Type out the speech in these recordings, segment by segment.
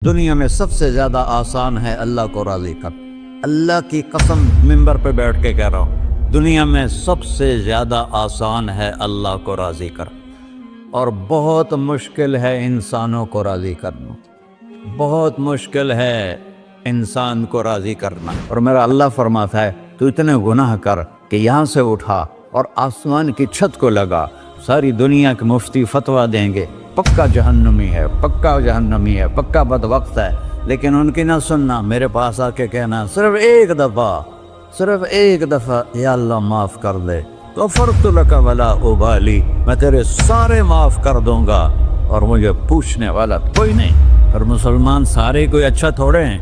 دنیا میں سب سے زیادہ آسان ہے اللہ کو راضی کر۔ اللہ کی قسم منبر پہ بیٹھ کے کہہ رہا ہوں، دنیا میں سب سے زیادہ آسان ہے اللہ کو راضی کر، اور بہت مشکل ہے انسانوں کو راضی کرنا، بہت مشکل ہے انسان کو راضی کرنا۔ اور میرا اللہ فرماتا ہے تو اتنے گناہ کر کہ یہاں سے اٹھا اور آسمان کی چھت کو لگا، ساری دنیا کے مفتی فتویٰ دیں گے پکا جہنمی ہے، پکا جہنمی ہے، پکا بدبخت ہے، لیکن ان کی نہ سننا، میرے پاس آ کے کہنا صرف ایک دفعہ یا اللہ معاف کر دے، غفرت لک ولا ابالی، میں تیرے سارے معاف کر دوں گا اور مجھے پوچھنے والا کوئی نہیں۔ اور مسلمان سارے کوئی اچھا تھوڑے ہیں،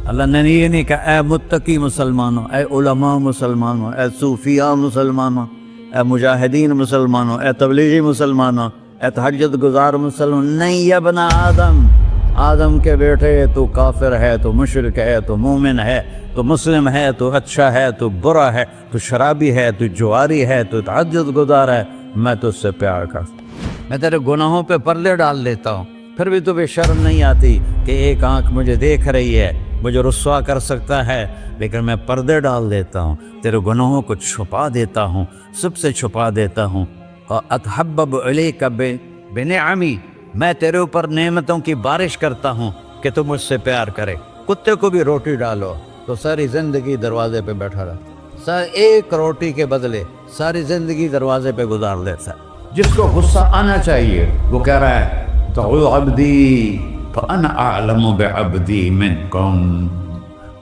اللہ نے یہ نہیں کہا اے متقی مسلمانوں، اے علماء مسلمانوں، اے صوفیاء مسلمانوں، اے مجاہدین مسلمانوں، اے تبلیغی مسلمانوں، اے تہجد گزار مسلمان، نہیں یا ابن آدم کے بیٹے، تو کافر ہے، تو مشرک ہے، تو مومن ہے، تو مسلم ہے، تو اچھا ہے، تو برا ہے، تو شرابی ہے، تو جواری ہے، تو تہجد گزار ہے، میں تجھ سے پیار کرتا ہوں، میں تیرے گناہوں پہ پردے ڈال دیتا ہوں، پھر بھی تمہیں شرم نہیں آتی کہ ایک آنکھ مجھے دیکھ رہی ہے، مجھے رسوا کر سکتا ہے، لیکن میں پردے ڈال دیتا ہوں، تیرے گناہوں کو چھپا دیتا ہوں، سب سے چھپا دیتا ہوں۔ اتحبب الیک بنعمی، میں تیرے اوپر نعمتوں کی بارش کرتا ہوں کہ تم مجھ سے پیار کرے۔ کتے کو بھی روٹی ڈالو تو ساری زندگی دروازے پہ بیٹھا رہا، ایک روٹی کے بدلے ساری زندگی دروازے پہ گزار دیتا ہے۔ جس کو غصہ آنا چاہیے وہ کہہ رہا ہے تو عبدی فانا اعلم بعبدی منکم،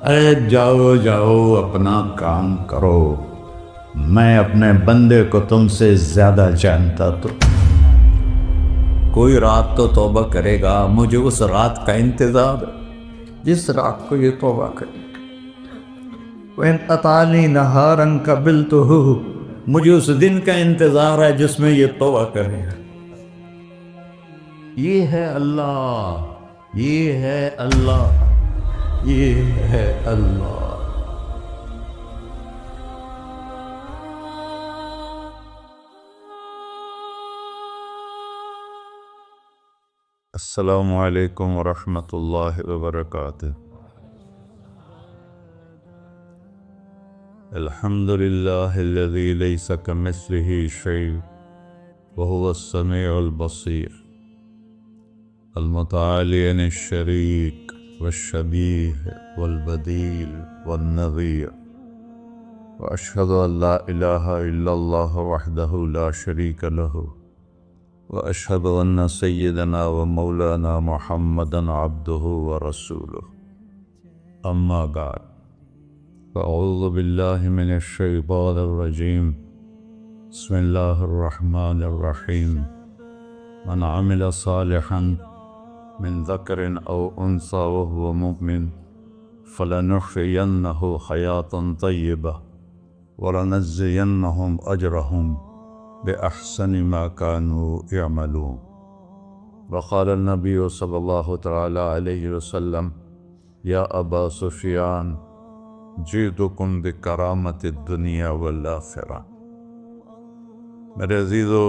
اے جاؤ اپنا کام کرو، میں اپنے بندے کو تم سے زیادہ جانتا۔ تو کوئی رات تو توبہ کرے گا، مجھے اس رات کا انتظار ہے جس رات کو یہ توبہ کرے۔ وَإِنْ أَطَعَنِي نَهَارًا قَبِلْتُهُ، مجھے اس دن کا انتظار ہے جس میں یہ توبہ کرے گا۔ یہ ہے اللہ، یہ ہے اللہ، یہ ہے اللہ۔ السلام علیکم ورحمۃ اللہ وبرکاتہ۔ الحمد للہ الذی لیس کمثلہ شیء وہو السمیع البصیر، المتعالی عن الشریک والشبیہ والبدیل والنظیر، واشہد ان لا الہ الا اللہ وحدہ لا شریک لہ، واشہد ان سیدنا و مولانا محمدا عبدہ ورسولہ، اما بعد فاعوذ باللہ من الشیطان الرجیم، بسم اللہ الرحمن الرحیم، من عمل صالحا من ذکر او انثی وهو مؤمن فلنحیینہ حیاة طیبہ ولنجزینہم اجرہم بأحسن ما كانوا يعملون۔ وقال النبی صلی اللہ تعالی علیہ وسلم یا ابا سفیان جئتکم بکرامت الدنیا والآخرہ۔ میرے عزیزو،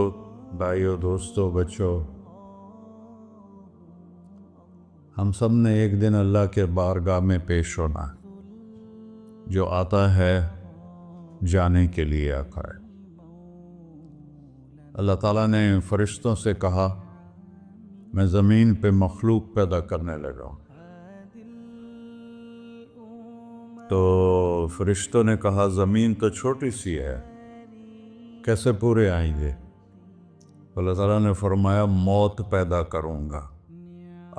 بھائیو، دوستو، بچو، ہم سب نے ایک دن اللہ کے بارگاہ میں پیش ہونا ہے۔ جو آتا ہے جانے کے لیے آتا ہے۔ اللہ تعالیٰ نے فرشتوں سے کہا میں زمین پہ مخلوق پیدا کرنے لگا ہوں، تو فرشتوں نے کہا زمین تو چھوٹی سی ہے، کیسے پورے آئیں گے؟ اللہ تعالیٰ نے فرمایا موت پیدا کروں گا،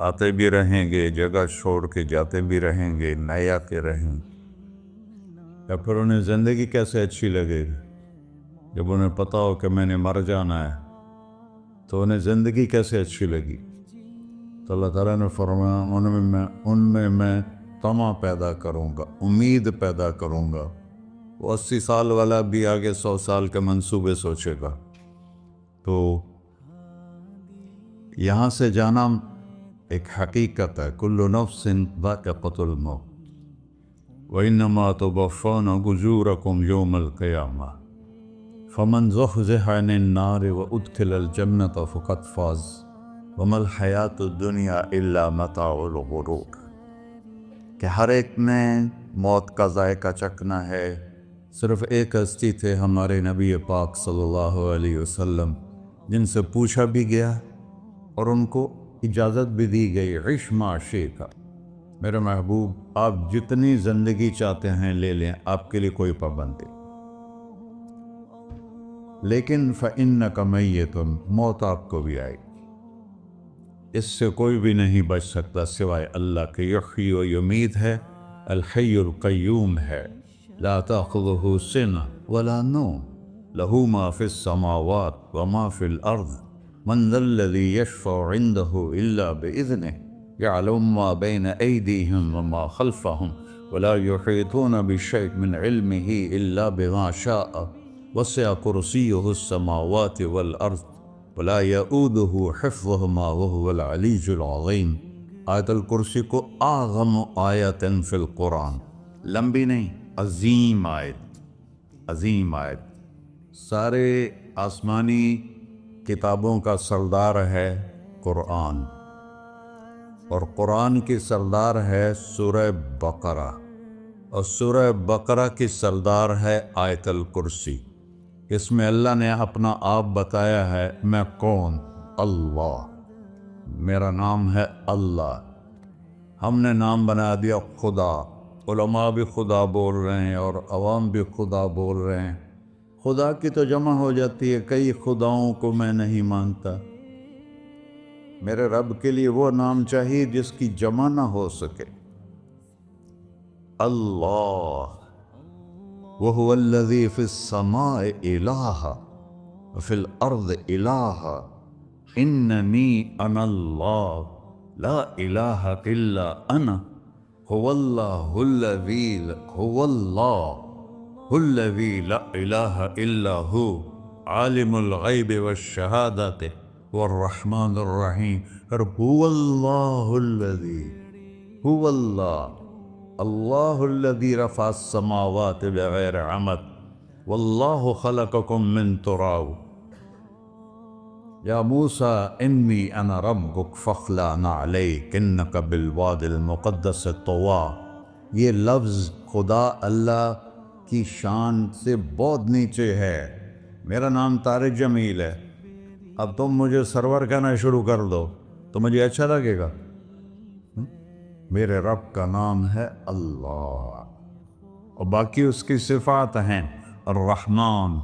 آتے بھی رہیں گے، جگہ چھوڑ کے جاتے بھی رہیں گے، نئے آتے رہیں گے۔ یا پھر انہیں زندگی کیسے اچھی لگے گی؟ جب انہیں پتا ہو کہ میں نے مر جانا ہے تو انہیں زندگی کیسے اچھی لگی؟ تو اللہ تعالیٰ نے فرمایا ان میں میں طمع پیدا کروں گا، امید پیدا کروں گا۔ وہ 80 سال والا بھی آگے 100 سال کے منصوبے سوچے گا۔ تو یہاں سے جانا ایک حقیقت ہے، کل نفس ذائقۃ الموت وانما توفون اجورکم یوم القیامہ، فمن زحزح عن النار وادخل الجنة فقد فاز وما الحیات الدنیا الا متاع الغرور، کہ ہر ایک نے موت کا ذائقہ چکھنا ہے۔ صرف ایک ہستی تھے ہمارے نبی پاک صلی اللہ علیہ وسلم، جن سے پوچھا بھی گیا اور ان کو اجازت بھی دی گئی، عش ما شئت، میرے محبوب آپ جتنی زندگی چاہتے ہیں لے لیں، آپ کے لیے کوئی پابندی، لیکن فإنک میت، موت آپ کو بھی آئے گی، اس سے کوئی بھی نہیں بچ سکتا سوائے اللہ کے۔ یحیی و یمیت ہے، الحی القیوم ہے، لا تأخذہ سنہ ولا نوم، لہ ما فی السماوات وما فی الارض، من ذا الذی یشفع عنده الا بإذنہ، يعلم ما بين أيديهم وما خلفهم ولا يحيطون بشيء من علمه إلا بما شاء، وسع كرسيه السماوات والأرض ولا يؤوده حفظهما وهو العلي العظيم۔ آیت الکرسی کو اعظم آیت فی القرآن، لمبی نہیں، عظیم آیت، عظیم آیت، سارے آسمانی کتابوں کا سردار ہے قرآن، اور قرآن کی سردار ہے سورہ بقرہ، اور سورہ بقرہ کی سردار ہے آیت الکرسی۔ اس میں اللہ نے اپنا آپ بتایا ہے، میں کون؟ اللہ، میرا نام ہے اللہ۔ ہم نے نام بنا دیا خدا، علماء بھی خدا بول رہے ہیں اور عوام بھی خدا بول رہے ہیں۔ خدا کی تو جمع ہو جاتی ہے، کئی خداؤں کو میں نہیں مانتا، میرے رب کے لیے وہ نام چاہیے جس کی جمع نہ ہو سکے۔ اللہ، وَهُوَ الَّذِي فِي السَّمَاءِ إِلَٰهًا وَفِي الْأَرْضِ إِلَٰهًا إِنَّنِي أَنَا اللَّهُ لَا إِلَٰهَ إِلَّا أَنَا هُوَ اللَّهُ الَّذِي لَا إِلَٰهَ إِلَّا هُوَ عَالِمُ الْغَيْبِ وَالشَّهَادَةِ والرحمن الرحیم۔ اور هو اللہ الذی، هو اللہ الذی رفع السماوات بغیر عمد واللہ خلقکم من تراب، یا موسیٰ انی انا ربک فاخلع نعلیک انک بالوادی المقدس طویٰ۔ یہ لفظ خدا اللہ کی شان سے بہت نیچے ہے۔ میرا نام طارق جمیل ہے، اب تم مجھے سرور کہنا شروع کر دو تو مجھے اچھا لگے گا؟ میرے رب کا نام ہے اللہ، اور باقی اس کی صفات ہیں، الرحمن،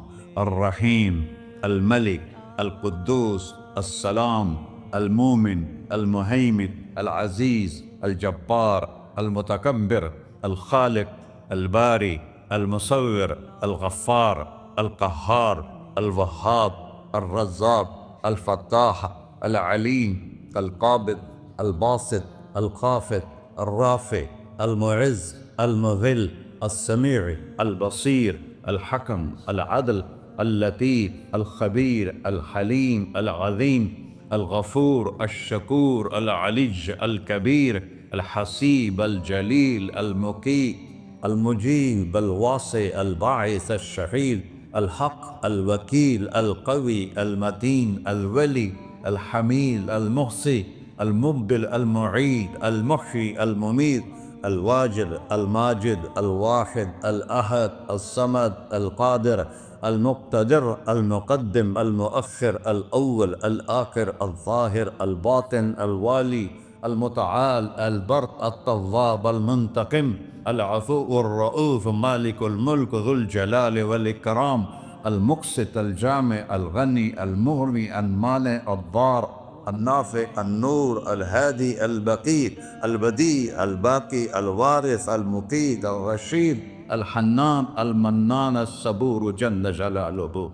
الرحیم، الملک، القدوس، السلام، المومن، المہیمن، العزیز، الجبار، المتکبر، الخالق، الباری، المصور، الغفار، القہار، الوہاب، الرزاق، الفتاح، العلیم، القابض، الباسط، الخافض، الرافع، المعز، المذل، السمیع، البصیر، الحکم، العدل، اللطیف، الخبیر، الحلیم، العظیم، الغفور، الشکور، العلی، الکبیر، الحسیب، الجلیل، المقیت، المجیب، الواسع، الباعث، الشہید، الحق، الوکیل، القوی، المتین، الولی، الحمید، المحصی، المبدل، المعید، المحیی، الممیت، الواجد، الماجد، الواحد، الأحد، الصمد، القادر، المقتدر، المقدم، المؤخر، الأول، الآخر، الظاهر، الباطن، الوالي، المتعال، البر، التواب، المنتقم، العفو، الرؤوف، مالك الملك، ذو الجلال والإكرام، المقسط، الجامع، الغني، المغني، المانع، الضار، النافع، النور، الهادي، البقي، البديع، الباقي، الوارث، المقيت، الرشيد، الحنان، المنان، الصبور جل جلالہ۔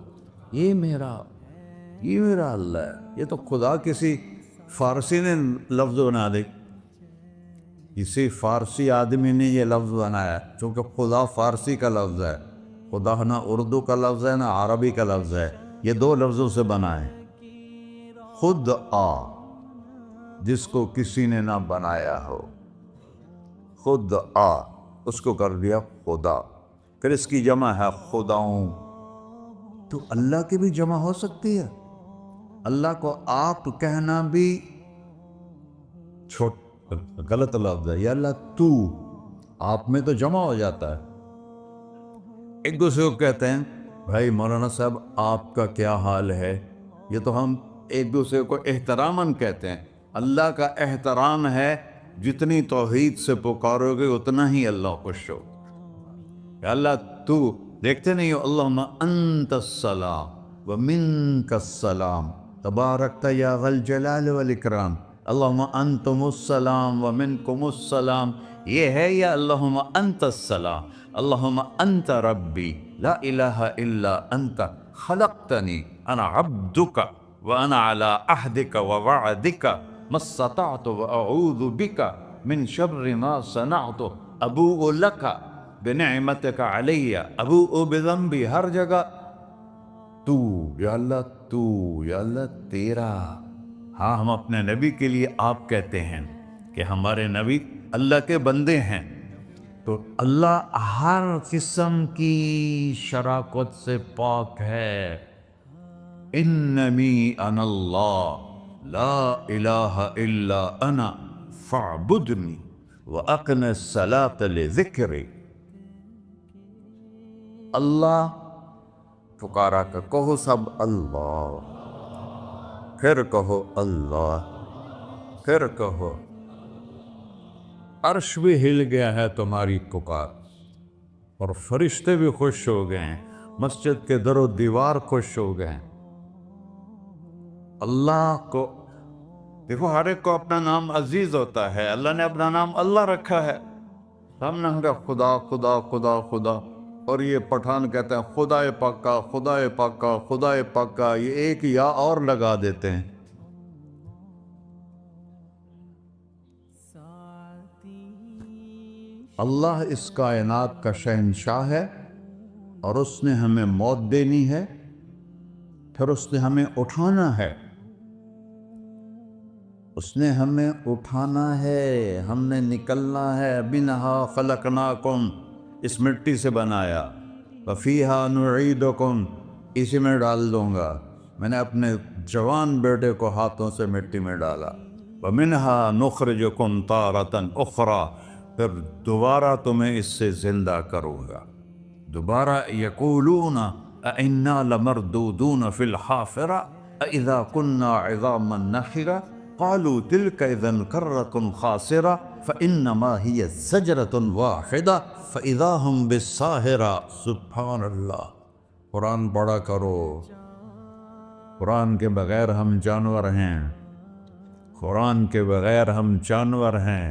یہ میرا اللہ ہے۔ یہ تو خدا کسی فارسی نے لفظ بنا دی، کسی فارسی آدمی نے یہ لفظ بنایا، چونکہ خدا فارسی کا لفظ ہے، خدا نہ اردو کا لفظ ہے نہ عربی کا لفظ ہے، یہ دو لفظوں سے بنا ہے۔ خود آ، جس کو کسی نے نہ بنایا ہو، خود آ، اس کو کر دیا خدا، پھر اس کی جمع ہے خداؤں۔ تو اللہ کی بھی جمع ہو سکتی ہے، اللہ کو آپ کہنا بھی چھوٹ غلط لفظ ہے، یا اللہ تو، آپ میں تو جمع ہو جاتا ہے۔ ایک دوسرے کو کہتے ہیں بھائی مولانا صاحب آپ کا کیا حال ہے، یہ تو ہم ایک دوسرے کو احتراماً کہتے ہیں۔ اللہ کا احترام ہے جتنی توحید سے پکارو گے اتنا ہی اللہ خوش ہو۔ کہ اللہ تو، دیکھتے نہیں ہو اللہم انت السلام ومنک السلام تبارکت یا ذا الجلال والاکرام، اللہم انتم السلام ومنکم السلام، یہ ہے یا اللہم انت السلام، اللہم انت ربی لا الہ الا انت خلقتنی انا عبدک وانا علی عہدک ووعدک ما استطعت واعوذ بک من شر ما صنعت ابوء لک بنعمتک علی ابوء بذنبی، ہر جگہ تو، یا اللہ تو، یا اللہ تیرا۔ ہاں ہم اپنے نبی کے لیے آپ کہتے ہیں کہ ہمارے نبی اللہ کے بندے ہیں، تو اللہ ہر قسم کی شراکت سے پاک ہے۔ اننی انا اللہ لا الہ الا انا فاعبدنی واقم الصلاۃ لذکری۔ اللہ پکارا کر، کہو سب اللہ، پھر کہو اللہ، پھر کہو۔ عرش بھی ہل گیا ہے تمہاری پکار، اور فرشتے بھی خوش ہو گئے ہیں، مسجد کے در و دیوار خوش ہو گئے ہیں۔ اللہ کو دیکھو، ہر ایک کو اپنا نام عزیز ہوتا ہے، اللہ نے اپنا نام اللہ رکھا ہے۔ ہم نے کہا خدا خدا خدا خدا، اور یہ پٹھان کہتے ہیں خدا پاکا خدا پاکا خدا پاکا، یہ ایک یا اور لگا دیتے ہیں۔ اللہ اس کائنات کا شہنشاہ ہے، اور اس نے ہمیں موت دینی ہے، پھر اس نے ہمیں اٹھانا ہے، اس نے ہمیں اٹھانا ہے، ہم نے نکلنا ہے۔ منہا خلقناکم، اس مٹی سے بنایا، وفیہا نعیدکم، اسی میں ڈال دوں گا۔ میں نے اپنے جوان بیٹے کو ہاتھوں سے مٹی میں ڈالا۔ ومنہا نخرجکم تارۃ اخری، پھر دوبارہ تمہیں اس سے زندہ کروں گا۔ دوبارہ یقولون اَإِنَّا لَمَرْدُودُونَ فِي الْحَافِرَةِ أَإِذَا كُنَّا عِظَامًا نَخِرَةً قَالُوا تِلْكَ إِذًا كَرَّةٌ خَاسِرَةٌ فَإِنَّمَا هِيَ زَجْرَةٌ وَاحِدَةٌ فَإِذَا هُمْ بِالسَّاهِرَةِ۔ سبحان اللہ، قرآن پڑھا کرو۔ قرآن کے بغیر ہم جانور ہیں، قرآن کے بغیر ہم جانور ہیں،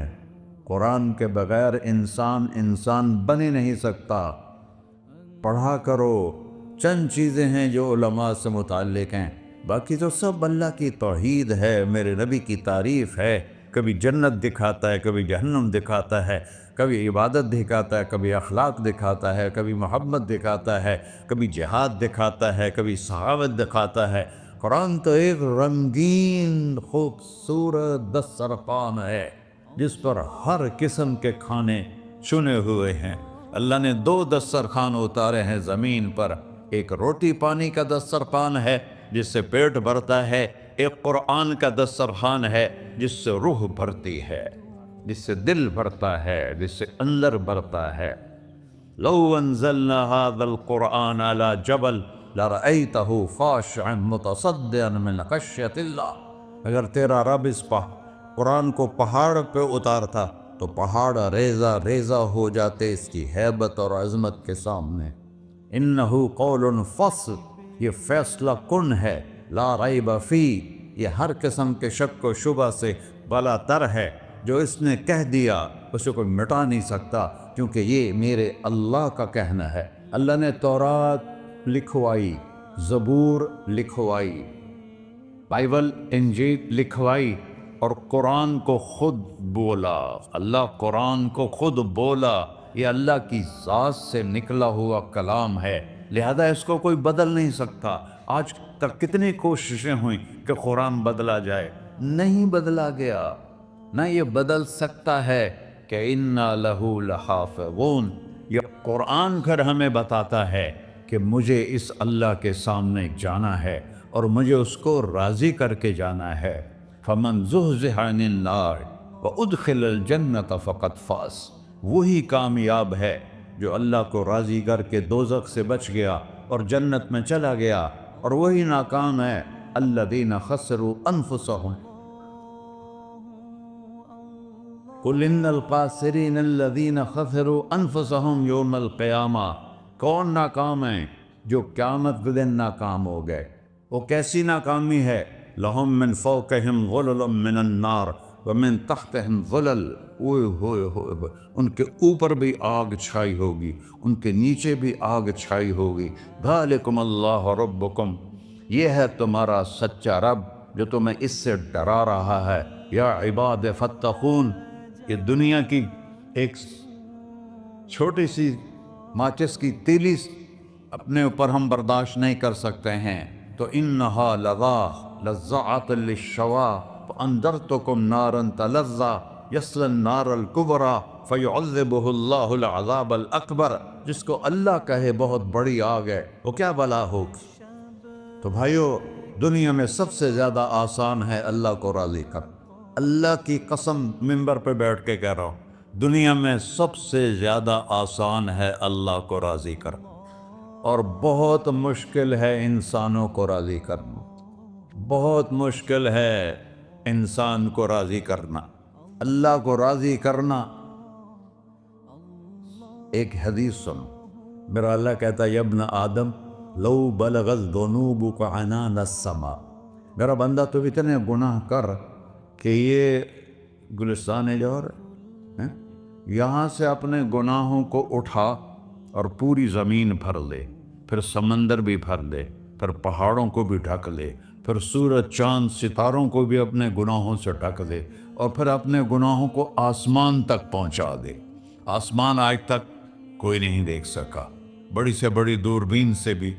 قرآن کے بغیر انسان بن ہی نہیں سکتا۔ پڑھا کرو۔ چند چیزیں ہیں جو علماء سے متعلق ہیں، باقی تو سب اللہ کی توحید ہے، میرے نبی کی تعریف ہے۔ کبھی جنت دکھاتا ہے، کبھی جہنم دکھاتا ہے، کبھی عبادت دکھاتا ہے، کبھی اخلاق دکھاتا ہے، کبھی محبت دکھاتا ہے، کبھی جہاد دکھاتا ہے، کبھی سخاوت دکھاتا ہے۔ قرآن تو ایک رنگین خوبصورت دسترخوان ہے جس پر ہر قسم کے کھانے چنے ہوئے ہیں۔ اللہ نے 2 دسترخوان اتارے ہیں زمین پر، ایک روٹی پانی کا دسترخوان ہے جس سے پیٹ بھرتا ہے، ایک قرآن کا دسترخوان ہے جس سے روح بھرتی ہے، جس سے دل بھرتا ہے، جس سے اندر بھرتا ہے۔ لو انزلنا هذا القرآن على جبل لرأيته خاشعا متصدعا من خشية اللہ، اگر تیرا رب اس قرآن کو پہاڑ پہ اتارتا تو پہاڑ ریزہ ریزہ ہو جاتے اس کی ہیبت اور عظمت کے سامنے۔ انہو قول فصل، یہ فیصلہ کن ہے، لا ریب فی، یہ ہر قسم کے شک و شبہ سے بلا تر ہے۔ جو اس نے کہہ دیا اسے کوئی مٹا نہیں سکتا، کیونکہ یہ میرے اللہ کا کہنا ہے۔ اللہ نے تورات لکھوائی، زبور لکھوائی، بائبل انجیل لکھوائی، اور قرآن کو خود بولا۔ اللہ قرآن کو خود بولا، یہ اللہ کی ذات سے نکلا ہوا کلام ہے، لہذا اس کو کوئی بدل نہیں سکتا۔ آج تک کتنی کوششیں ہوئیں کہ قرآن بدلا جائے، نہیں بدلا گیا، نہ یہ بدل سکتا ہے کہ اِنَّا لَهُ لَحَافِظُونَ۔ یہ قرآن پھر ہمیں بتاتا ہے کہ مجھے اس اللہ کے سامنے جانا ہے اور مجھے اس کو راضی کر کے جانا ہے۔ فَمَنْ زُحْزِحَ عَنِ النَّارِ وَأُدْخِلَ الْجَنَّةَ فَقَدْ فَازَ، وہی کامیاب ہے جو اللہ کو راضی کر کے دوزخ سے بچ گیا اور جنت میں چلا گیا، اور وہی ناکام ہے الَّذِينَ خَسِرُوا أَنفُسَهُمْ قُلْ إِنَّ الْخَاسِرِينَ الَّذِينَ خَسِرُوا أَنفُسَهُمْ يَوْمَ الْقِيَامَةِ، کون ناکام ہیں؟ جو قیامت کے دن ناکام ہو گئے۔ وہ کیسی ناکامی ہے؟ لَهُم مِّن فَوْقِهِمْ ظُلُلٌ مِّنَ النَّارِ وَمِن تَحْتِهِمْ ظُلَلٌ، اوئے ہوئے ہوئے، ان کے اوپر بھی آگ چھائی ہوگی، ان کے نیچے بھی آگ چھائی ہوگی۔ ذَلِكُمُ اللَّهُ رَبُّكُمْ، یہ ہے تمہارا سچا رب جو تمہیں اس سے ڈرا رہا ہے۔ یا عباد فاتقون، یہ دنیا کی ایک چھوٹی سی ماچس کی تیلی اپنے اوپر ہم برداشت نہیں کر سکتے ہیں، تو انہا لظیٰ لذعۃ للشوا فانذرتکم نارا تلظیٰ یصلی النار الکبریٰ فیعذبہ اللہ العذاب الاکبر، جس کو اللہ کہے بہت بڑی آگ ہے وہ کیا بلا ہوگی۔ تو بھائیو، دنیا میں سب سے زیادہ آسان ہے اللہ کو راضی کر، اللہ کی قسم منبر پہ بیٹھ کے کہہ رہا ہوں، دنیا میں سب سے زیادہ آسان ہے اللہ کو راضی کر، اور بہت مشکل ہے انسانوں کو راضی کرنا، بہت مشکل ہے انسان کو راضی کرنا۔ اللہ کو راضی کرنا، ایک حدیث سنو، میرا اللہ کہتا ہے یا ابن آدم لو بلغت ذنوبک عنان السماء، میرا بندہ تو اتنے گناہ کر کہ یہ گلستان جوہر ہے، یہاں سے اپنے گناہوں کو اٹھا اور پوری زمین بھر لے، پھر سمندر بھی بھر لے، پھر پہاڑوں کو بھی ڈھک لے، پھر سورج چاند ستاروں کو بھی اپنے گناہوں سے ڈھک دے، اور پھر اپنے گناہوں کو آسمان تک پہنچا دے۔ آسمان آج تک کوئی نہیں دیکھ سکا، بڑی سے بڑی دوربین سے بھی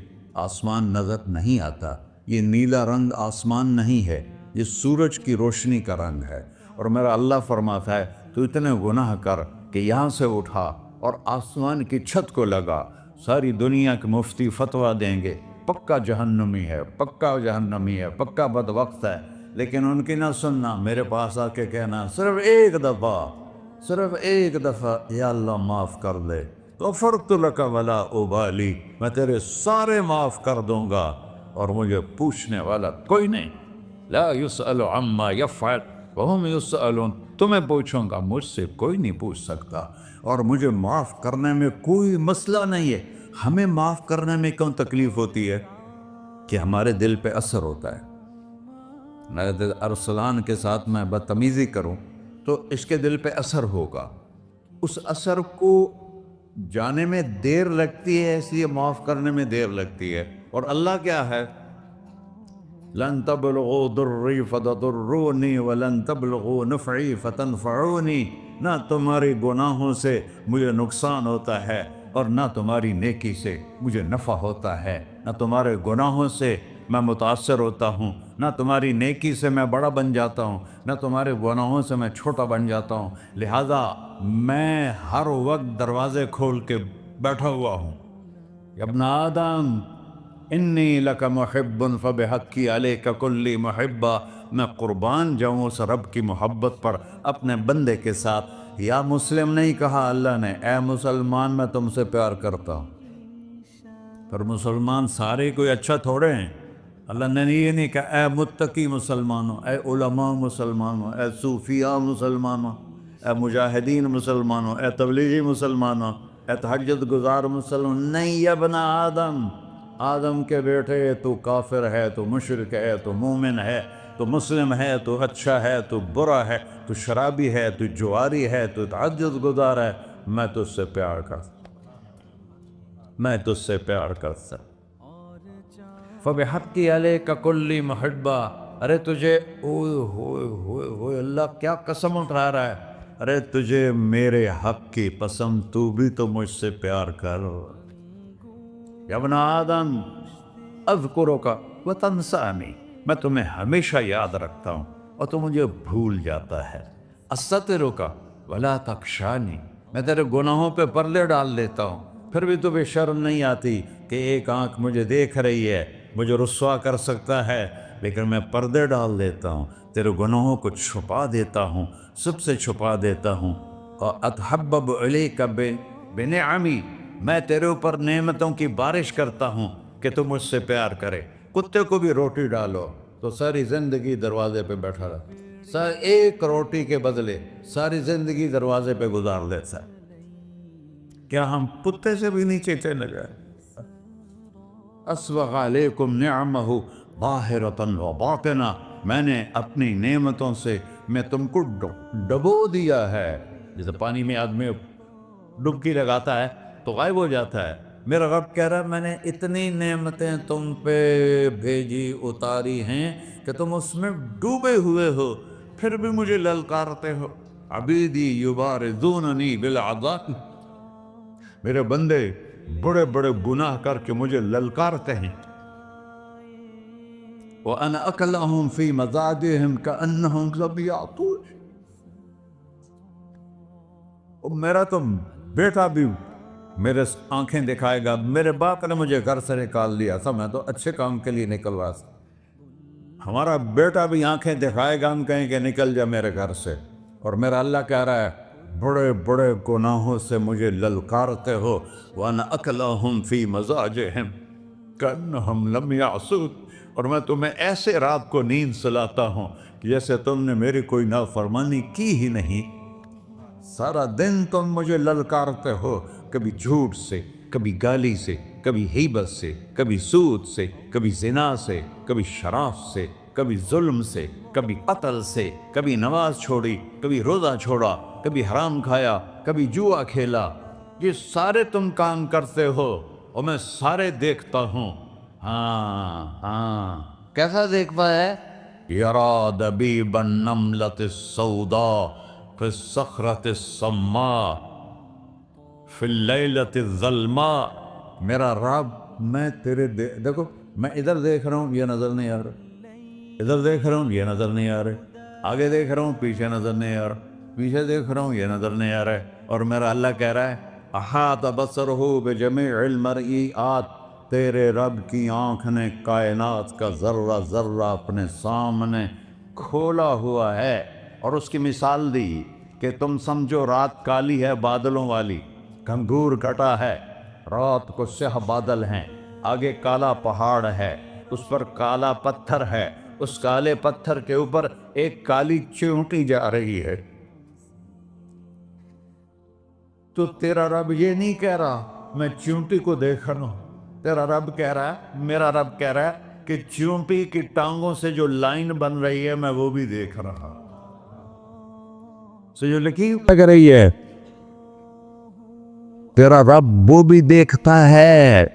آسمان نظر نہیں آتا۔ یہ نیلا رنگ آسمان نہیں ہے، یہ سورج کی روشنی کا رنگ ہے۔ اور میرا اللہ فرماتا ہے تو اتنے گناہ کر کہ یہاں سے اٹھا اور آسمان کی چھت کو لگا، ساری دنیا کے مفتی فتویٰ دیں گے پکا جہنمی ہے، پکا جہنمی ہے، پکا بدبخت ہے، لیکن ان کی نہ سننا، میرے پاس آ کے کہنا صرف ایک دفعہ یا اللہ معاف کر دے، غفرت لک ولا ابالی، میں تیرے سارے معاف کر دوں گا اور مجھے پوچھنے والا کوئی نہیں۔ لا یسأل عما یفعل وہم یسألون، تمہیں پوچھوں گا، مجھ سے کوئی نہیں پوچھ سکتا، اور مجھے معاف کرنے میں کوئی مسئلہ نہیں ہے۔ ہمیں معاف کرنے میں کیوں تکلیف ہوتی ہے؟ کہ ہمارے دل پہ اثر ہوتا ہے۔ میرے ارسلان کے ساتھ میں بدتمیزی کروں تو اس کے دل پہ اثر ہوگا، اس اثر کو جانے میں دیر لگتی ہے، اس لیے معاف کرنے میں دیر لگتی ہے۔ اور اللہ کیا ہے؟ لن تبلغوا ضری فتضرونی ولن تبلغوا نفعی فتنفعونی، نہ تمہاری گناہوں سے مجھے نقصان ہوتا ہے اور نہ تمہاری نیکی سے مجھے نفع ہوتا ہے، نہ تمہارے گناہوں سے میں متاثر ہوتا ہوں، نہ تمہاری نیکی سے میں بڑا بن جاتا ہوں، نہ تمہارے گناہوں سے میں چھوٹا بن جاتا ہوں، لہذا میں ہر وقت دروازے کھول کے بیٹھا ہوا ہوں۔ یا ابن آدم انی لک محب فبحقی علیک کلی محبہ، میں قربان جاؤں اس رب کی محبت پر اپنے بندے کے ساتھ۔ یا مسلم نہیں کہا اللہ نے، اے مسلمان میں تم سے پیار کرتا ہوں۔ پر مسلمان سارے کوئی اچھا تھوڑے ہیں، اللہ نے یہ نہیں کہا اے متقی مسلمانوں، اے علماء مسلمانوں، اے صوفیاء مسلمانوں، اے مجاہدین مسلمانوں، اے تبلیغی مسلمانوں، اے تہجد گزار مسلمان، نہیں یا ابن آدم، آدم کے بیٹے، تو کافر ہے، تو مشرک ہے، تو مومن ہے، تو مسلم ہے، تو اچھا ہے، تو برا ہے، تو شرابی ہے، تو جواری ہے، تو تہجد گزار ہے، میں تجھ سے پیار کرتا، میں تجھ سے پیار کرتا۔ فبحقی علیک کلی محبہ، ارے تجھے اوئے ہوئے ہوئے ہوئے، اللہ کیا قسم اٹھا رہا ہے، ارے تجھے میرے حق کی قسم، تو بھی تو مجھ سے پیار کر۔ یا ابن آدم اذکرک وتنسانی، میں تمہیں ہمیشہ یاد رکھتا ہوں اور تو مجھے بھول جاتا ہے۔ استترک ولا تخشانی، میں تیرے گناہوں پہ پردے ڈال دیتا ہوں، پھر بھی تمہیں شرم نہیں آتی کہ ایک آنکھ مجھے دیکھ رہی ہے، مجھے رسوا کر سکتا ہے، لیکن میں پردے ڈال دیتا ہوں تیرے گناہوں کو چھپا دیتا ہوں، سب سے چھپا دیتا ہوں. اور اتحبب علیک بنعمی، میں تیرے اوپر نعمتوں کی بارش کرتا ہوں کہ تم مجھ سے پیار کرے. کتے کو بھی روٹی ڈالو تو ساری زندگی دروازے پہ بیٹھا رہا، ایک روٹی کے بدلے ساری زندگی دروازے پہ گزار دیتا ہے. کیا ہم کتے سے بھی نیچے چلے گئے؟ اسبغ علیکم نعمہ ظاہرۃ و باطنہ، میں نے اپنی نعمتوں سے میں تم کو ڈبو دیا ہے. جیسے پانی میں آدمی ڈبکی لگاتا ہے تو غائب ہو جاتا ہے. میرا رب کہہ رہا ہے میں نے اتنی نعمتیں تم پہ بھیجی اتاری ہیں کہ تم اس میں ڈوبے ہوئے ہو، پھر بھی مجھے للکارتے ہو. عبیدی یبارزوننی بالعذاب، میرے بندے بڑے بڑے گناہ کر کے مجھے للکارتے ہیں. وَأَنَا أَكْلَهُمْ فِي مَزَاجِهِمْ كَأَنَّهُمْ لَمْ يَعْطُونِ، میرا تو بیٹا بھی میرے آنکھیں دکھائے گا. میرے باپ نے مجھے گھر سے نکال دیا تھا، میں تو اچھے کام کے لیے نکل رہا تھا. ہمارا بیٹا بھی آنکھیں دکھائے گا، ہم کہیں کہ نکل جا میرے گھر سے. اور میرا اللہ کہہ رہا ہے بڑے بڑے گناہوں سے مجھے للکارتے ہو. وَأَنَا أَكْلَهُمْ فِي مَزَاجِهِمْ كَأَنَّهُمْ لَمْ يَعْصُونِ، اور میں تمہیں ایسے رات کو نیند سلاتا ہوں کہ جیسے تم نے میری کوئی نافرمانی کی ہی نہیں. سارا دن تم مجھے للکارتے ہو، کبھی جھوٹ سے، کبھی گالی سے، کبھی غیبت سے، کبھی سود سے، کبھی زنا سے، کبھی شراب سے، کبھی ظلم سے، کبھی قتل سے، کبھی نماز چھوڑی، کبھی روزہ چھوڑا، کبھی حرام کھایا، کبھی جوا کھیلا. یہ سارے تم کام کرتے ہو اور میں سارے دیکھتا ہوں. ہاں کیسا دیکھتا ہے؟ یرا دبیب النملۃ السوداء فی الصخرۃ الصماء فی اللیلۃ الظلماء. میرا رب میں تیرے دیکھو، میں ادھر دیکھ رہا ہوں یہ نظر نہیں آ رہا، ادھر دیکھ رہا ہوں یہ نظر نہیں آ رہا، آگے دیکھ رہا ہوں پیچھے نظر نہیں آ رہا، پیچھے دیکھ رہا ہوں یہ نظر نہیں آ رہا ہے. اور میرا اللہ کہہ رہا ہے احاط بصرہ بجمیع المرئیات، تیرے رب کی آنکھ نے کائنات کا ذرہ ذرہ اپنے سامنے کھولا ہوا ہے. اور اس کی مثال دی کہ تم سمجھو رات کالی ہے بادلوں والی، گھنگور گھٹا ہے، رات کو سیاہ بادل ہیں، آگے کالا پہاڑ ہے، اس پر کالا پتھر ہے، اس کالے پتھر کے اوپر ایک کالی چیونٹی جا رہی ہے. تو تیرا رب یہ نہیں کہہ رہا میں چیونٹی کو دیکھ رہا ہوں، تیرا رب کہہ رہا ہے، میرا رب کہہ رہا ہے کہ چیونٹی کی ٹانگوں سے جو لائن بن رہی ہے میں وہ بھی دیکھ رہا ہوں. جو لکیر لگ رہی ہے تیرا رب وہ بھی دیکھتا ہے.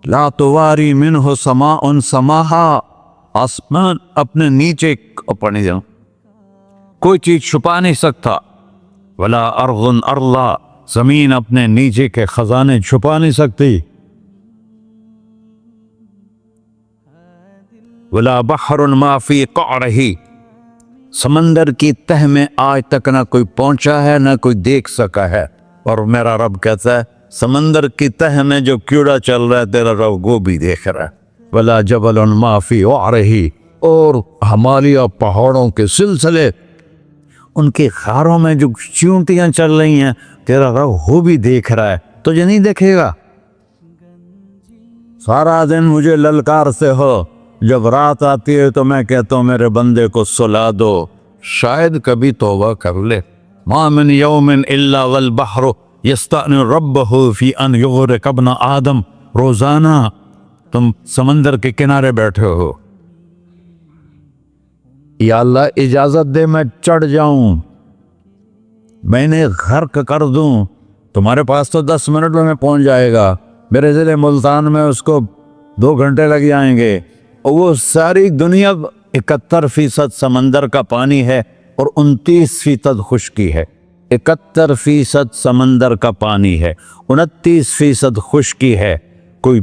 لا تواری منہ سماء سماہا، آسمان اپنے نیچے پڑھنے جاؤں کوئی چیز چھپا نہیں سکتا. ولا ارض ارضا، زمین اپنے نیچے کے خزانے چھپا نہیں سکتی. ولا بحر ما فی قعرہ، سمندر کی تہ میں آج تک نہ کوئی پہنچا ہے نہ کوئی دیکھ سکا ہے. اور میرا رب کہتا ہے سمندر کی تہ میں جو کیڑا چل رہا ہے تیرا رب وہ بھی دیکھ رہا ہے. ولا جبل ما فی وعرہ، اور ہمالیہ پہاڑوں کے سلسلے ان کے خاروں میں جو چیونٹیاں چل رہی ہیں تیرا رب وہ بھی دیکھ رہا ہے. تجھے نہیں دیکھے گا؟ سارا دن مجھے للکار سے ہو، جب رات آتی ہے تو میں کہتا ہوں میرے بندے کو سلا دو، شاید کبھی توبہ کر لے. ما من یوم الا والبحر یستأذن ربہ فی ان یغرق ابن آدم. روزانہ تم سمندر کے کنارے بیٹھے ہو، یا اللہ اجازت دے میں چڑھ جاؤں، میں نے غرق کر دوں. تمہارے پاس تو 10 منٹ میں پہنچ جائے گا، میرے ضلع ملتان میں اس کو 2 گھنٹے لگ جائیں گے. اور وہ ساری دنیا 71% سمندر کا پانی ہے اور 29% خشکی ہے. 71% سمندر کا پانی ہے، 29% خشکی ہے. کوئی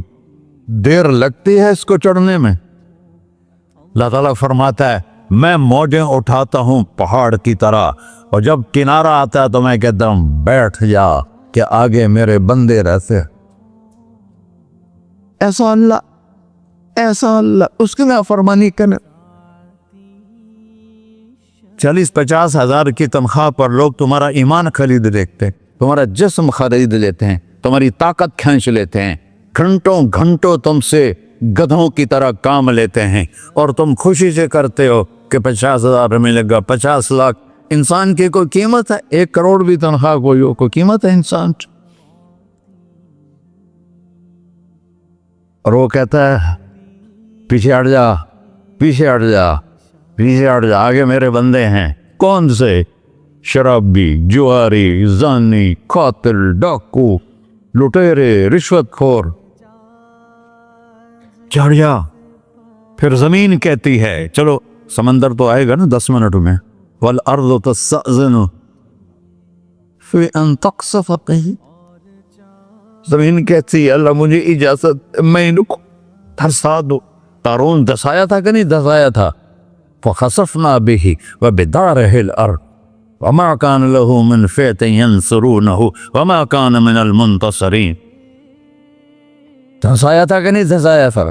دیر لگتی ہے اس کو چڑھنے میں؟ اللہ تعالیٰ فرماتا ہے میں موجیں اٹھاتا ہوں پہاڑ کی طرح، اور جب کنارہ آتا ہے تو میں کہتا ہوں بیٹھ جا کہ آگے میرے بندے رہتے. ایسا اللہ ایسا اللہ اس کی نافرمانی کرنا. 40-50 ہزار کی تنخواہ پر لوگ تمہارا ایمان خرید لیتے ہیں, تمہارا جسم خرید لیتے ہیں, تمہاری طاقت کھینچ لیتے ہیں, گھنٹوں گھنٹوں تم سے گدھوں کی طرح کام لیتے ہیں, اور تم خوشی سے کرتے ہو کہ 50,000 ملے گا, 50 لاکھ. انسان کی کوئی قیمت ہے؟ 1 کروڑ بھی تنخواہ کوئی قیمت ہے انسان؟ اور وہ کہتا ہے پیچھے ہٹ جا, پیچھے ہٹ جا, پیچھے ہٹ جا, آگے میرے بندے ہیں. کون سے؟ شرابی, جواری, زانی, قاتل, ڈاکو, لٹیرے, رشوت خور. چڑھ جا. پھر زمین کہتی ہے چلو سمندر تو آئے گا نا 10 منٹ میں. والارض تستأذن فی ان تقصف قیل. زمین کہتی ہے اللہ مجھے اجازت, میں ان کو دھسا دو. قارون دھسایا تھا کہ نہیں دھسایا تھا؟ فخسفنا به وبداره الارض وما كان له من فئة ينصرونه وما كان من المنتصرين. دھسایا تھا کہ نہیں دھسایا تھا؟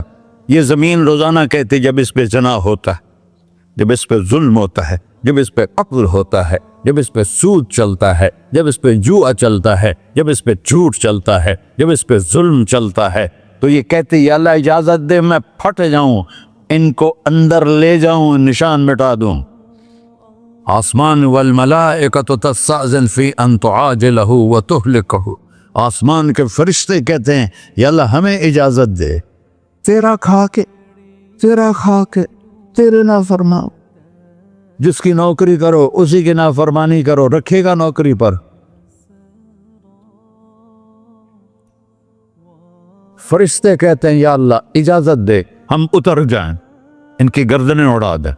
یہ زمین روزانہ کہتی جب اس پہ زنا ہوتا ہے, جب اس پہ ظلم ہوتا ہے, جب اس پہ قتل ہوتا ہے, جب اس پہ سود چلتا ہے, جب اس پہ جوا چلتا ہے, جب اس پہ جھوٹ چلتا ہے, جب اس پہ ظلم چلتا ہے, تو یہ کہتے یا اللہ اجازت دے میں پھٹ جاؤں, ان کو اندر لے جاؤں, نشان مٹا دوں. آسمان والملائکۃ تستأذن فی ان تعاجلہ وتہلکہ. آسمان کے فرشتے کہتے ہیں یا اللہ ہمیں اجازت دے, تیرا کھا کے تیرے نافرمان. جس کی نوکری کرو اسی کی نافرمانی کرو, رکھے گا نوکری پر. فرشتے کہتے ہیں یا اللہ اجازت دے ہم اتر جائیں, ان کی گردنیں اڑا دیں.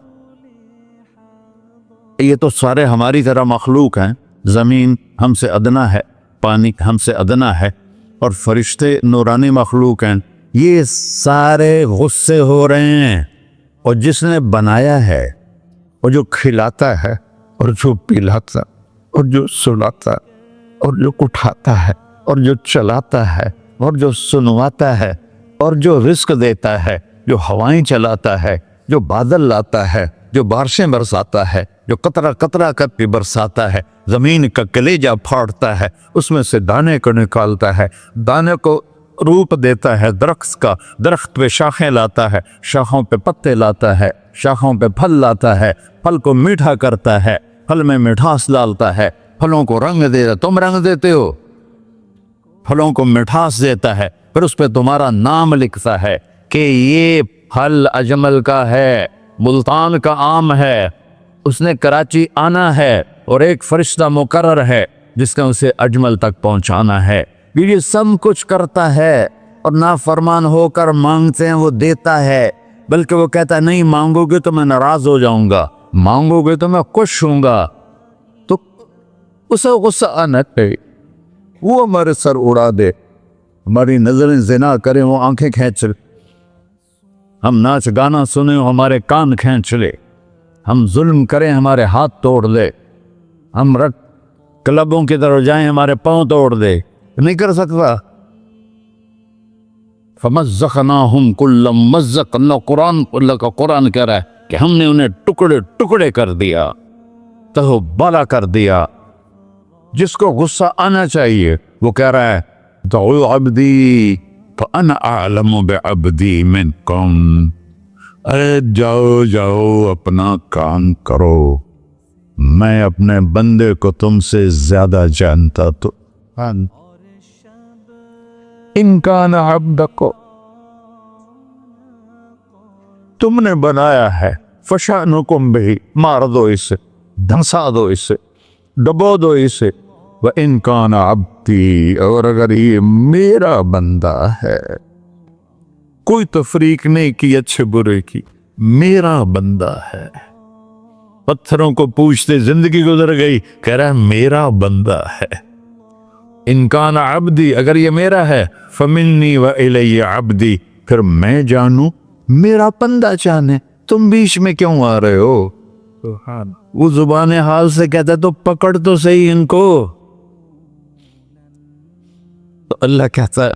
یہ تو سارے ہماری طرح مخلوق ہیں. زمین ہم سے ادنا ہے, پانی ہم سے ادنا ہے, اور فرشتے نورانی مخلوق ہیں. یہ سارے غصے ہو رہے ہیں, اور جس نے بنایا ہے, اور جو کھلاتا ہے, اور جو پلاتا, اور جو سلاتا, اور جو اٹھاتا ہے, اور جو چلاتا ہے, اور جو سنواتا ہے, اور جو رزق دیتا ہے, جو ہوائیں چلاتا ہے, جو بادل لاتا ہے, جو بارشیں برساتا ہے, جو قطرہ قطرہ کر کے برساتا ہے, زمین کا کلیجہ پھاڑتا ہے, اس میں سے دانے کو نکالتا ہے, دانے کو روپ دیتا ہے درخت کا, درخت پہ شاخیں لاتا ہے, شاخوں پہ پتے لاتا ہے, شاخوں پہ پھل لاتا ہے, پھل کو میٹھا کرتا ہے, پھل میں مٹھاس ڈالتا ہے, پھلوں کو رنگ دیتا. تم رنگ دیتے ہو, پھلوں کو مٹھاس دیتا ہے, پھر اس پہ تمہارا نام لکھتا ہے کہ یہ پھل اجمل کا ہے, ملتان کا آم ہے, اس نے کراچی آنا ہے, اور ایک فرشتہ مقرر ہے جس نے اسے اجمل تک پہنچانا ہے. یہ سب کچھ کرتا ہے, اور نافرمان ہو کر مانگتے ہیں وہ دیتا ہے, بلکہ وہ کہتا ہے نہیں مانگو گے تو میں ناراض ہو جاؤں گا, مانگو گے تو میں خوش ہوں گا. تو اسے غصہ آنا چاہیے, وہ ہمارے سر اڑا دے, ہماری نظریں زنا کریں وہ آنکھیں کھینچ لے, ہم ناچ گانا سنیں ہمارے کان کھینچ لے, ہم ظلم کریں ہمارے ہاتھ توڑ دے, ہم رٹ کلبوں کی طرف جائیں ہمارے پاؤں توڑ دے. نہیں کر سکتا. فمزقناہم کل ممزق. اللہ کا قرآن کہہ رہا ہے کہ ہم نے انہیں ٹکڑے ٹکڑے کر دیا, تہو بالا کر دیا. جس کو غصہ آنا چاہیے وہ کہہ رہا ہے دعو عبدی فانا اعلم بعبدی منکم. ارے جاؤ جاؤ اپنا کام کرو, میں اپنے بندے کو تم سے زیادہ جانتا. تو ان کان عبدک, تم نے بنایا ہے, فشانکم بہی, مار دو اسے, دھنسا دو اسے, ڈبو دو اسے. وَإِن كَانَ عَبْدِي, اور اگر یہ میرا بندہ ہے, کوئی تفریق نہیں کی اچھے برے کی, میرا بندہ ہے. پتھروں کو پوچھتے زندگی گزر گئی, کہہ رہا ہے میرا بندہ ہے. ان کان عبدی, اگر یہ میرا ہے, فمنی والی عبدی, پھر میں جانوں میرا بندہ جانے, تم بیچ میں کیوں آ رہے ہو؟ وہ زبان حال سے کہتا ہے تو پکڑ تو صحیح ان کو. تو اللہ کہتا ہے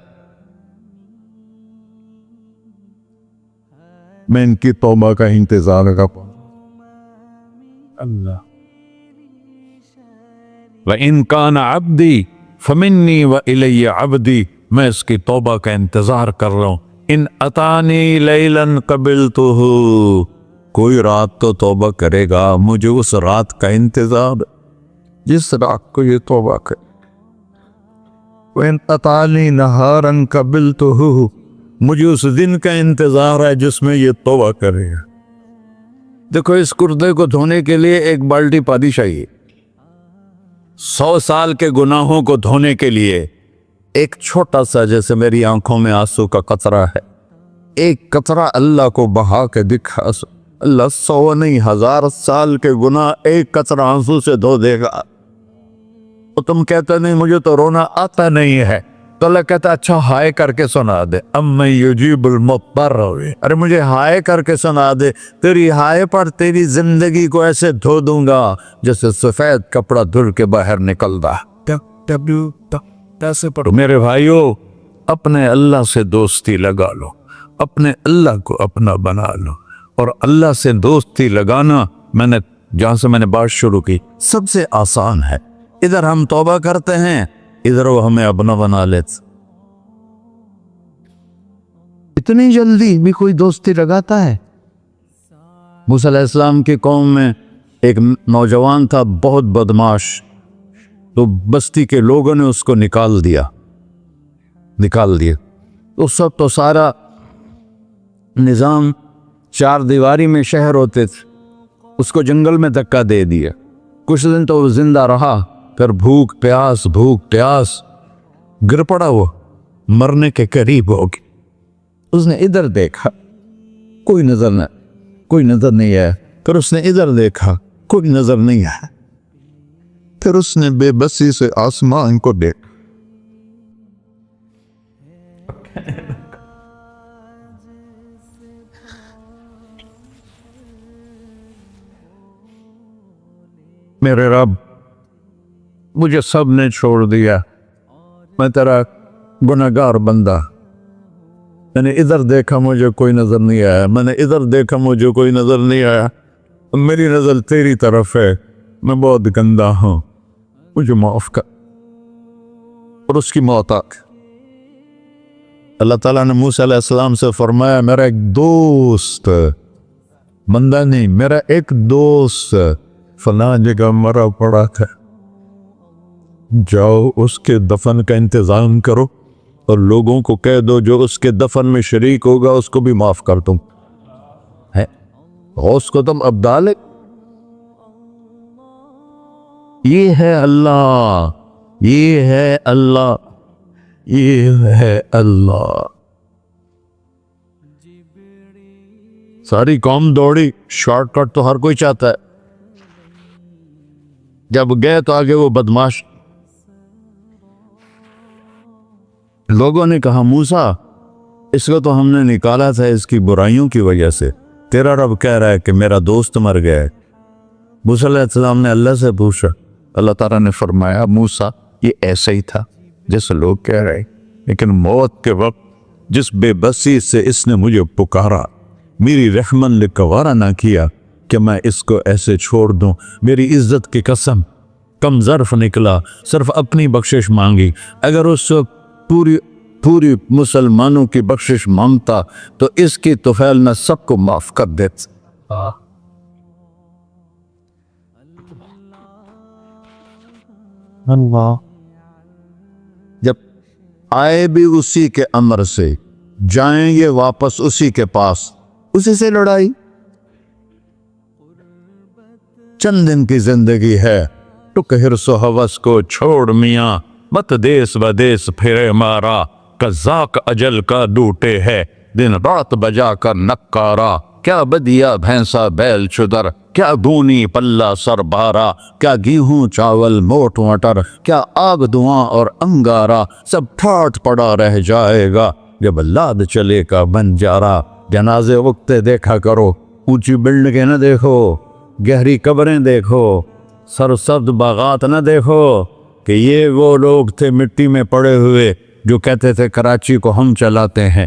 میں ان کی توبہ کا انتظار کروں. اللہ وَإِن كَانَ عَبْدِي فَمِنِّي وَإِلَيَّ عَبْدِي، میں اس کی توبہ کا انتظار کر رہا ہوں. ان اتانی لیلاً قبلتہ، کوئی رات تو توبہ کرے گا، مجھے اس رات کا انتظار جس رات کو یہ توبہ کرے. وَإِنْ أَطَانِي نَهَارًا قَبِلْتُهُ، مجھے اس دن کا انتظار ہے جس میں یہ توبہ کرے گا. دیکھو اس کردے کو دھونے کے لیے ایک بالٹی پانی چاہیے. 100 سال کے گناہوں کو دھونے کے لیے ایک چھوٹا سا، جیسے میری آنکھوں میں آنسو کا قطرہ ہے، ایک قطرہ اللہ کو بہا کے دکھا، اللہ 100 نہیں 1000 سال کے گناہ ایک قطرہ آنسو سے دھو دے گا. تو تم کہتے نہیں مجھے تو رونا آتا نہیں ہے، تو اللہ کہتا اچھا ہائے کر کے سنا دے. اَمَّن يُجِيبُ الْمُضْطَرَّ، ارے مجھے ہائے کر کے سنا دے، تیری ہائے پر تیری زندگی کو ایسے دھو دوں گا جیسے سفید کپڑا دھل کے باہر نکلتا. میرے بھائیو، اپنے اللہ سے دوستی لگا لو، اپنے اللہ کو اپنا بنا لو. اور اللہ سے دوستی لگانا، جہاں سے میں نے بات شروع کی، سب سے آسان ہے. ادھر ہم توبہ کرتے ہیں، ادھر وہ ہمیں اپنا بنا لیتے. اتنی جلدی بھی کوئی دوستی لگاتا ہے؟ موسیٰ علیہ السلام کی قوم میں ایک نوجوان تھا بہت بدماش، تو بستی کے لوگوں نے اس کو نکال دیا. اس وقت تو سارا نظام 4 دیواری میں شہر ہوتے تھے، اس کو جنگل میں دھکا دے دیا. کچھ دن تو وہ زندہ رہا، پھر بھوک پیاس گر پڑا، وہ مرنے کے قریب ہو گیا. اس نے ادھر دیکھا، کوئی نظر نہیں آیا. پھر اس نے ادھر دیکھا، کوئی نظر نہیں آیا. پھر اس نے بے بسی سے آسمان کو دیکھا. میرے رب، مجھے سب نے چھوڑ دیا، میں تیرا گناہگار بندہ. میں نے ادھر دیکھا مجھے کوئی نظر نہیں آیا، میں نے ادھر دیکھا مجھے کوئی نظر نہیں آیا. میری نظر تیری طرف ہے، میں بہت گندا ہوں، مجھے معاف کر. اور اس کی موت آ گئی. اللہ تعالیٰ نے موسیٰ علیہ السلام سے فرمایا میرا ایک دوست، بندہ نہیں، میرا ایک دوست فلاں جگہ مرا پڑا تھا، جاؤ اس کے دفن کا انتظام کرو اور لوگوں کو کہہ دو جو اس کے دفن میں شریک ہوگا اس کو بھی معاف کر دوں. غوث کو تم ابدال. یہ ہے اللہ، یہ ہے اللہ، یہ ہے اللہ. ساری قوم دوڑی، شارٹ کٹ تو ہر کوئی چاہتا ہے. جب گئے تو آگے وہ بدماش. لوگوں نے کہا موسیٰ اس کو تو ہم نے نکالا تھا اس کی برائیوں کی وجہ سے، تیرا رب کہہ رہا ہے کہ میرا دوست مر گیا ہے. موسیٰ علیہ السلام نے اللہ سے پوچھا، اللہ تعالیٰ نے فرمایا موسیٰ یہ ایسا ہی تھا جیسے لوگ کہہ رہے، لیکن موت کے وقت جس بے بسی سے اس نے مجھے پکارا، میری رحمن نے گوارا نہ کیا کہ میں اس کو ایسے چھوڑ دوں. میری عزت کی قسم، کم ظرف نکلا، صرف اپنی بخشش مانگی. اگر اس پوری مسلمانوں کی بخشش مانگتا تو اس کی طفیل نہ سب کو معاف کر دیتا. اللہ جب آئے بھی اسی کے امر سے، جائیں گے واپس اسی کے پاس، اسی سے لڑائی. چند دن کی زندگی ہے، ٹک حرص و ہوس کو چھوڑ میاں، مت دیس بدیس پھرے مارا. قزاق اجل کا ڈوٹے ہے، دن رات بجا کر نکارا. کیا بدیا بھینسا بیل چدر، کیا گونی پلہ سر بارا. کیا گیہوں چاول موٹ مٹر، کیا آگ دھواں اور انگارا. سب ٹھاٹ پڑا رہ جائے گا جب لاد چلے کا بنجارا. جنازے اگتے دیکھا کرو، اونچی بلڈنگیں نہ دیکھو، گہری قبریں دیکھو، سرسبز باغات نہ دیکھو کہ یہ وہ لوگ تھے مٹی میں پڑے ہوئے جو کہتے تھے کراچی کو ہم چلاتے ہیں.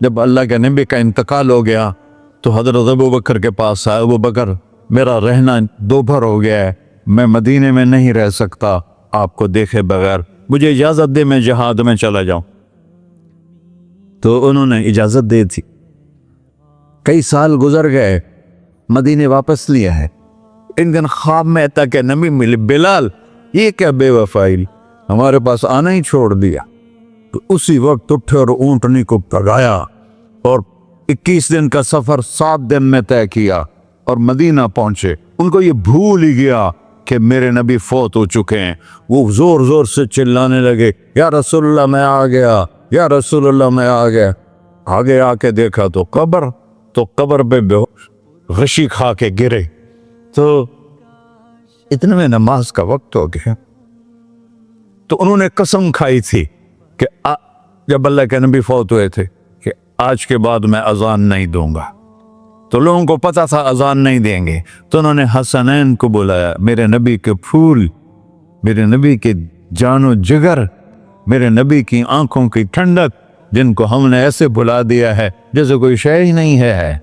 جب اللہ کے نبی کا انتقال ہو گیا تو حضرت ابو بکر کے پاس آیا، ابو بکر میرا رہنا دوپہر ہو گیا ہے، میں مدینے میں نہیں رہ سکتا آپ کو دیکھے بغیر، مجھے اجازت دے میں جہاد میں چلا جاؤں۔ تو انہوں نے اجازت دے تھی۔ کئی سال گزر گئے، مدینے واپس لیا ہے۔ ایک دن خواب میں تک نبی ملے، بلال یہ کیا بے وفائی، ہمارے پاس آنا ہی چھوڑ دیا۔ تو اسی وقت اٹھے اور اونٹنی کو پگایا اور 21 دن کا سفر 7 دن میں طے کیا اور مدینہ پہنچے۔ ان کو یہ بھول ہی گیا کہ میرے نبی فوت ہو چکے ہیں۔ وہ زور زور سے چلانے لگے، یا رسول اللہ میں آ گیا، یا رسول اللہ میں آ گیا۔ آگے آ کے دیکھا تو قبر پہ غشی کھا کے گرے۔ تو اتنے میں نماز کا وقت ہو گیا۔ تو انہوں نے قسم کھائی تھی کہ جب اللہ کے نبی فوت ہوئے تھے کہ آج کے بعد میں اذان نہیں دوں گا۔ تو لوگوں کو پتا تھا اذان نہیں دیں گے، تو انہوں نے حسنین کو بلایا، میرے نبی کے پھول، میرے نبی کے جان و جگر، میرے نبی کی آنکھوں کی ٹھنڈک، جن کو ہم نے ایسے بلا دیا ہے جیسے کوئی شے ہی نہیں ہے۔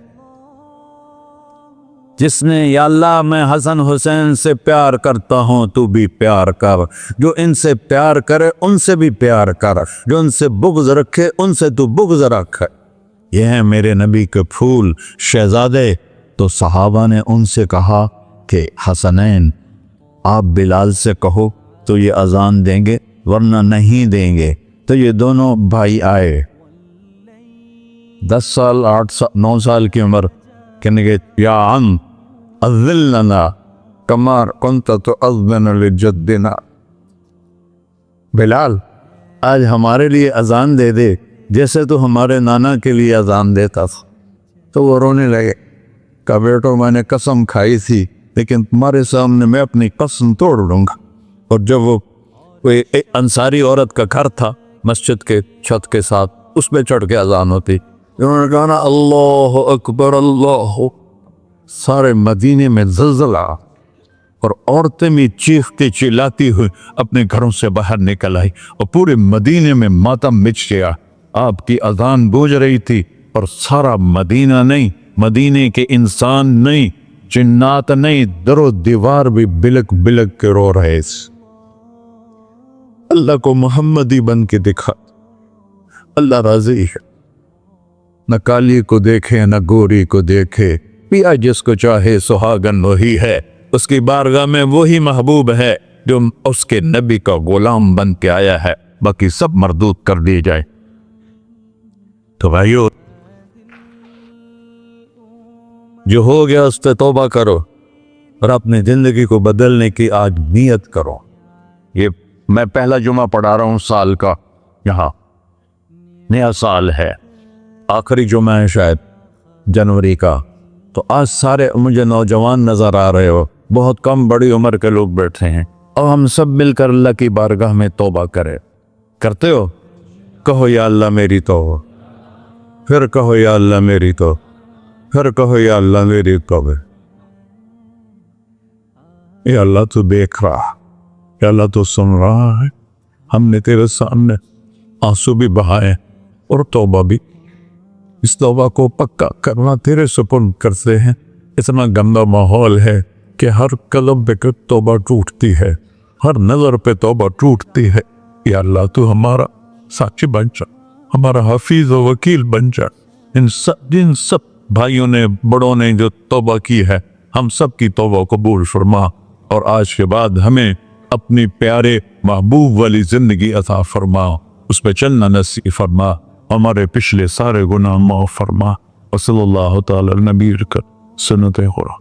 جس نے یا اللہ میں حسن حسین سے پیار کرتا ہوں تو بھی پیار کر، جو ان سے پیار کرے ان سے بھی پیار کر، جو ان سے بغض رکھے ان سے تو بغض رکھ۔ یہ ہیں میرے نبی کے پھول شہزادے۔ تو صحابہ نے ان سے کہا کہ حسنین آپ بلال سے کہو تو یہ اذان دیں گے، ورنہ نہیں دیں گے۔ تو یہ دونوں بھائی آئے، 10 سال 8 سال 9 سال کی عمر، کہنے گے یا عم اذن لنا کما کنت تؤذن لجدنا، بلال آج ہمارے لیے اذان دے دے جیسے تو ہمارے نانا کے لیے اذان دیتا تھا۔ تو وہ رونے لگے، کہا بیٹو میں نے قسم کھائی تھی لیکن تمہارے سامنے میں اپنی قسم توڑ لوں گا۔ اور جب وہ کوئی انصاری عورت کا گھر تھا مسجد کے چھت کے ساتھ، اس پہ چڑھ کے اذان ہوتی، انہوں نے کہا نا اللہ اکبر اللہ، سارے مدینے میں زلزلہ، اور عورتیں بھی چیختی چلاتی ہوئی اپنے گھروں سے باہر نکل آئی، اور پورے مدینے میں ماتم مچ گیا۔ آپ کی اذان گونج رہی تھی اور سارا مدینہ نہیں، مدینے کے انسان نہیں، جنات نہیں، در و دیوار بھی بلک بلک کے رو رہے۔ اللہ کو محمدی بن کے دکھا، اللہ راضی ہے، نہ کالی کو دیکھے نہ گوری کو دیکھے، پیا جس کو چاہے سہاگن وہی ہے، اس کی بارگاہ میں وہی محبوب ہے جو اس کے نبی کا غلام بن کے آیا ہے، باقی سب مردود کر دی جائے۔ تو بھائیو جو ہو گیا اس سے توبہ کرو اور اپنی زندگی کو بدلنے کی آج نیت کرو۔ یہ میں پہلا جمعہ پڑھا رہا ہوں سال کا، یہاں نیا سال ہے، آخری جمعہ ہے شاید جنوری کا۔ تو آج سارے مجھے نوجوان نظر آ رہے ہو، بہت کم بڑی عمر کے لوگ بیٹھے ہیں، اور ہم سب مل کر اللہ کی بارگاہ میں توبہ کرتے ہو؟ کہو یا اللہ میری توبہ، پھر کہو یا اللہ میری توبہ، پھر کہو یا اللہ میری توبہ۔ یا اللہ تو دیکھ رہا، یا اللہ تو سن رہا ہے، ہم نے تیرے سامنے آنسو بھی بہائے اور توبہ بھی، اس توبہ کو پکا کرنا تیرے سپرد کرتے ہیں۔ اتنا گندا ماحول ہے کہ ہر قلب پہ توبہ ٹوٹتی ہے، ہر نظر پہ توبہ ٹوٹتی ہے۔ یا اللہ تو ہمارا ساتھی بن جا، ہمارا حفیظ و وکیل بن جا۔ جن سب بھائیوں نے بڑوں نے جو توبہ کی ہے، ہم سب کی توبہ قبول فرما، اور آج کے بعد ہمیں اپنی پیارے محبوب والی زندگی عطا فرما، اس پہ چلنا نصیب فرما، ہمارے پچھلے سارے گناہ معاف فرما۔ وصلی اللہ تعالی نبی کر سنت خورا۔